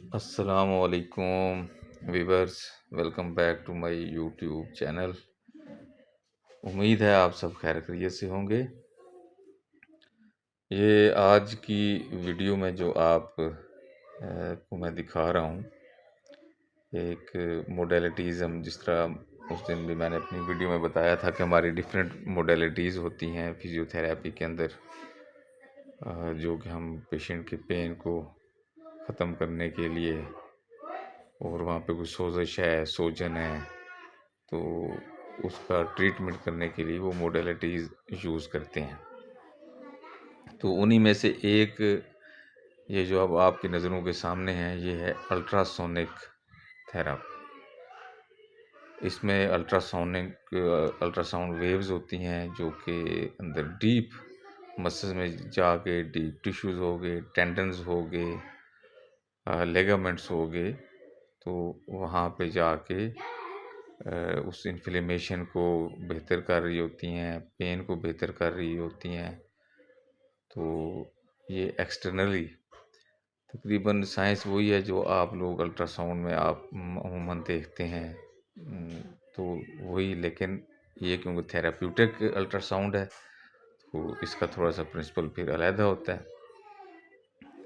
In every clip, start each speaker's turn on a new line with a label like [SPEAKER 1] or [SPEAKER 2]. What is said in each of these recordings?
[SPEAKER 1] अस्सलामुअलैकुम viewers, welcome back to my YouTube channel. उम्मीद है आप सब खैर खैरियत से होंगे। ये आज की वीडियो में जो आप को मैं दिखा रहा हूँ, एक मोडेलिटीज़, हम जिस तरह उस दिन भी मैंने अपनी वीडियो में बताया था कि हमारी डिफरेंट मोडेलिटीज़ होती हैं फिज़ियोथेरेपी के अंदर, जो कि हम पेशेंट के पेन को ख़त्म करने के लिए, और वहाँ पे कोई सोजिश है, सूजन है, तो उसका ट्रीटमेंट करने के लिए वो मोडेलिटीज़ यूज़ करते हैं। तो उन्हीं में से एक ये जो अब आपकी नज़रों के सामने है, ये है अल्ट्रासोनिक थेरापी। इसमें अल्ट्रासाउंड वेव्स होती हैं जो कि अंदर डीप मसल्स में जाके, डीप टिश्यूज़ हो गए, टेंडन्स हो गए, लिगामेंट्स हो गए, तो वहाँ पे जाके उस इन्फ्लेमेशन को बेहतर कर रही होती हैं, पेन को बेहतर कर रही होती हैं। तो ये एक्सटर्नली तकरीबन साइंस वही है जो आप लोग अल्ट्रासाउंड में आप अमूमन देखते हैं। तो वही, लेकिन ये क्योंकि थेराप्यूटिक अल्ट्रासाउंड है, तो इसका थोड़ा सा प्रिंसिपल फिर अलहदा होता है।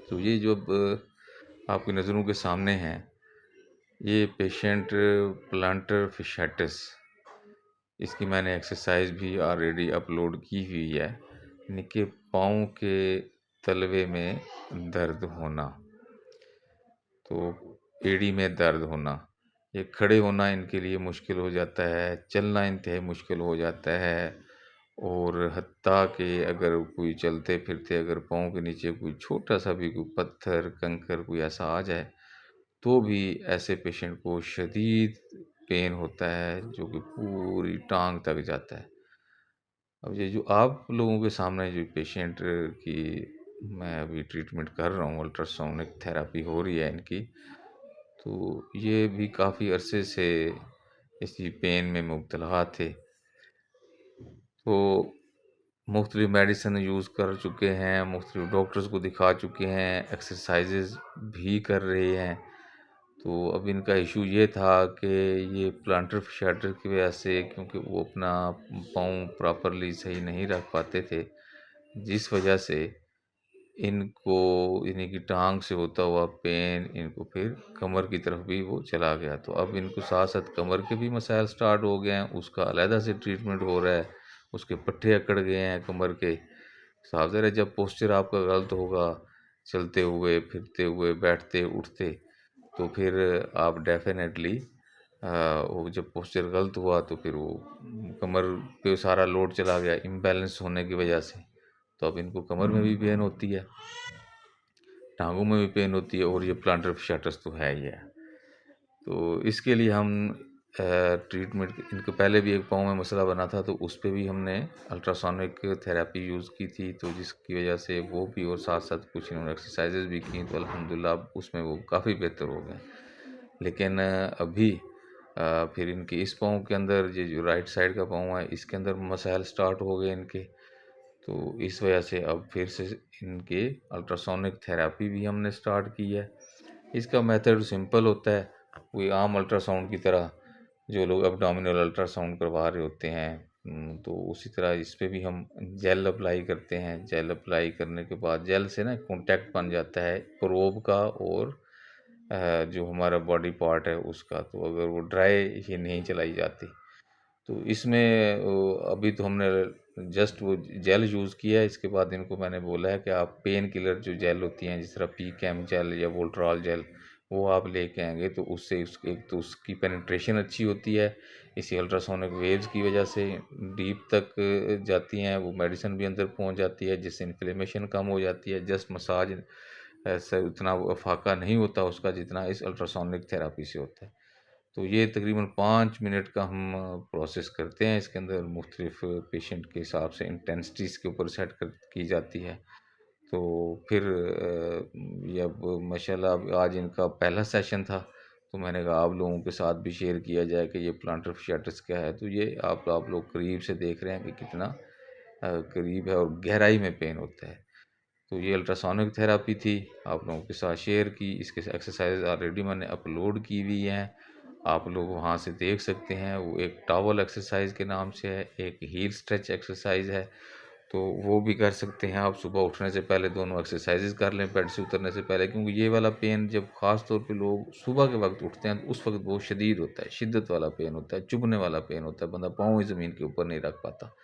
[SPEAKER 1] तो ये जो अब आपकी नज़रों के सामने हैं, ये पेशेंट प्लांटर फिशाटिस, इसकी मैंने एक्सरसाइज भी ऑलरेडी अपलोड की हुई है। यानी कि पाँव के तलवे में दर्द होना, तो एड़ी में दर्द होना, ये खड़े होना इनके लिए मुश्किल हो जाता है, चलना इंतहाई मुश्किल हो जाता है। और हत्ता कि अगर कोई चलते फिरते अगर पाँव के नीचे कोई छोटा सा भी कोई पत्थर कंकर कोई ऐसा आ जाए, तो भी ऐसे पेशेंट को शदीद पेन होता है जो कि पूरी टांग तक जाता है। अब ये जो आप लोगों के सामने जो पेशेंट की मैं अभी ट्रीटमेंट कर रहा हूँ, अल्ट्रासोनिक थेरेपी हो रही है इनकी, तो ये भी काफ़ी अरसे से इसी पेन में मुब्तला थे। तो मुख्तलिफ़ मेडिसिन यूज़ कर चुके हैं, मुख्तलिफ़ डॉक्टर्स को दिखा चुके हैं, एक्सरसाइजेज़ भी कर रहे हैं। तो अब इनका इशू ये था कि ये प्लांटर फिशाटर की वजह से, क्योंकि वो अपना पाँव प्रॉपरली सही नहीं रख पाते थे, जिस वजह से इनको इन्हीं की टांग से होता हुआ पेन इनको फिर कमर की तरफ भी वो चला गया। तो अब इनको साथ साथ कमर के भी मसाइल स्टार्ट हो गए हैं, उसका अलहदा से ट्रीटमेंट हो रहा है। उसके पट्टे अकड़ गए हैं कमर के। साफ ज़ाहिर है, जब पोस्चर आपका गलत होगा, चलते हुए फिरते हुए बैठते उठते, तो फिर आप डेफिनेटली वो जब पोस्चर गलत हुआ तो फिर वो कमर पे सारा लोड चला गया इम्बैलेंस होने की वजह से। तो अब इनको कमर में भी पेन होती है, टांगों में भी पेन होती है, और ये प्लांटर फिशाटस तो है ही है। तो इसके लिए हम ट्रीटमेंट, इनको पहले भी एक पाँव में मसला बना था, तो उस पे भी हमने अल्ट्रासोनिक थेरेपी यूज़ की थी, तो जिसकी वजह से वो भी, और साथ साथ कुछ इन्होंने एक्सरसाइजेज भी की, तो अल्हम्दुलिल्लाह अब उसमें वो काफ़ी बेहतर हो गए। लेकिन अभी फिर इनके इस पाँव के अंदर, ये जो राइट साइड का पाँव है, इसके अंदर मसाइल स्टार्ट हो गए इनके। तो इस वजह से अब फिर से इनके अल्ट्रासोनिक थेरेपी भी हमने स्टार्ट की है। इसका मेथड सिंपल होता है, कोई आम अल्ट्रासाउंड की तरह जो लोग एब्डोमिनल अल्ट्रासाउंड करवा रहे होते हैं, तो उसी तरह इस पे भी हम जेल अप्लाई करते हैं। जेल अप्लाई करने के बाद जेल से ना कॉन्टैक्ट बन जाता है प्रोब का और जो हमारा बॉडी पार्ट है उसका। तो अगर वो ड्राई ही नहीं चलाई जाती, तो इसमें अभी तो हमने जस्ट वो जेल यूज़ किया है। इसके बाद इनको मैंने बोला है कि आप पेन किलर जो जेल होती हैं, जिस तरह पी कैम जेल या वोल्ट्रॉल जेल, वो आप लेके आएंगे, तो उससे एक तो उसकी पेनिट्रेशन अच्छी होती है, इसी अल्ट्रासोनिक वेव्स की वजह से डीप तक जाती हैं, वो मेडिसिन भी अंदर पहुंच जाती है, जिससे इन्फ्लेमेशन कम हो जाती है। जस्ट मसाज ऐसा उतना फाका नहीं होता उसका जितना इस अल्ट्रासोनिक थेरापी से होता है। तो ये तकरीबन 5 मिनट का हम प्रोसेस करते हैं। इसके अंदर मुख्तलिफ पेशेंट के हिसाब से इंटेंसिटी इसके ऊपर सेट कर की जाती है। तो फिर ये अब माशाल्लाह अब आज इनका पहला सेशन था, तो मैंने कहा आप लोगों के साथ भी शेयर किया जाए कि ये प्लांटर फिशाटिस क्या है। तो ये आप लोग करीब से देख रहे हैं कि कितना करीब है और गहराई में पेन होता है। तो ये अल्ट्रासोनिक थेरेपी थी, आप लोगों के साथ शेयर की। इसके एक्सरसाइज ऑलरेडी मैंने अपलोड की हुई हैं, आप लोग वहाँ से देख सकते हैं। वो एक टॉवल एक्सरसाइज के नाम से है, एक हील स्ट्रेच एक्सरसाइज है, तो वो भी कर सकते हैं आप। सुबह उठने से पहले दोनों एक्सरसाइजेज कर लें बेड से उतरने से पहले, क्योंकि ये वाला पेन जब ख़ास तौर पे लोग सुबह के वक्त उठते हैं तो उस वक्त बहुत शदीद होता है, शिद्दत वाला पेन होता है, चुभने वाला पेन होता है, बंदा पाँव ही ज़मीन के ऊपर नहीं रख पाता।